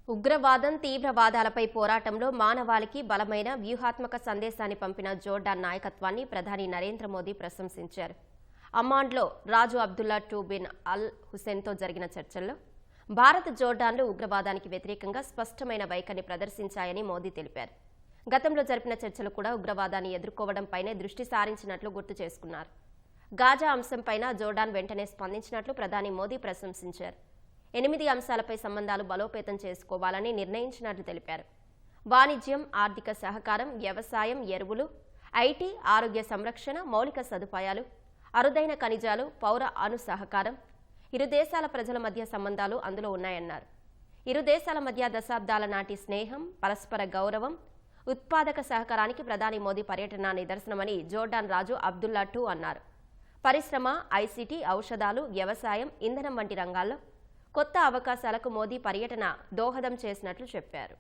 ఉగ్రవాదం, తీవ్రవాదాలపై పోరాటంలో మానవాళికి బలమైన వ్యూహాత్మక సందేశాన్ని పంపిన జోర్డాన్ నాయకత్వాన్ని ప్రధాని నరేంద్ర మోదీ ప్రశంసించారు. అమ్మాన్లో రాజు అబ్దుల్లా టూ బిన్ అల్ హుసేన్తో జరిగిన చర్చల్లో భారత్, జోర్డాన్లు ఉగ్రవాదానికి వ్యతిరేకంగా స్పష్టమైన వైఖరిని ప్రదర్శించాయని మోదీ తెలిపారు. గతంలో జరిపిన చర్చలు కూడా ఉగ్రవాదాన్ని ఎదుర్కోవడంపైనే దృష్టి సారించినట్లు గుర్తు చేసుకున్నారు. గాజా అంశంపైన జోర్డాన్ వెంటనే స్పందించినట్లు ప్రధాని మోదీ ప్రశంసించారు. 8 అంశాలపై సంబంధాలు బలోపేతం చేసుకోవాలని నిర్ణయించినట్లు తెలిపారు. వాణిజ్యం, ఆర్థిక సహకారం, వ్యవసాయం, ఎరువులు, ఐటీ, ఆరోగ్య సంరక్షణ, మౌలిక సదుపాయాలు, అరుదైన ఖనిజాలు, పౌర అణు సహకారం, ఇరు దేశాల ప్రజల మధ్య సంబంధాలు అందులో ఉన్నాయన్నారు. ఇరు దేశాల మధ్య దశాబ్దాల నాటి స్నేహం, పరస్పర గౌరవం, ఉత్పాదక సహకారానికి ప్రధాని మోదీ పర్యటన నిదర్శనమని జోర్డాన్ రాజు అబ్దుల్లా టూ అన్నారు. పరిశ్రమ, ఐసీటీ, ఔషధాలు, వ్యవసాయం, ఇంధనం వంటి రంగాల్లో కొత్త అవకాశాలకు మోదీ పర్యటన దోహదం చేసినట్లు చెప్పారు.